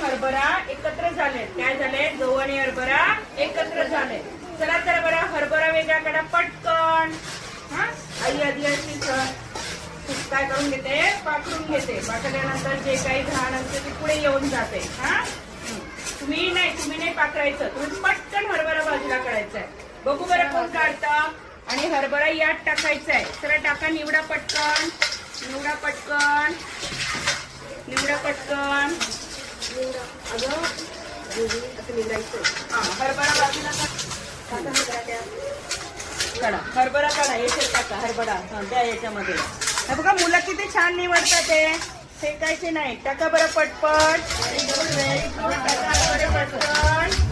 हरभरा एकत्र झाले. काय झाले? गहू आणि हरभरा एकत्र झाले. चला तर बरं हरभरा वेगळा काढा पटकन. हा आई आधी अशी काय करून घेते? पाकडून घेते. पाकल्यानंतर जे काही घाण असते ते पुढे येऊन जाते. हा तुम्ही नाही पाकरायचं. तुम्ही पटकन हरभरा बाजूला काढायचा आहे. बघू बरं कोण काढतं. आणि हरभरा यात टाकायचा आहे. चला टाका. निवडा पटकन. निवडा पटकन. निवडा पटकन. हरभरा बाजूला काढा. हरभरा काढा. याच्यात टाका हरभरा. द्या याच्यामध्ये. हे बघा मुलं किती छान निवडतात ते. फेकायचे नाही. टाका बरं पटपट. टाका बरं पटकन.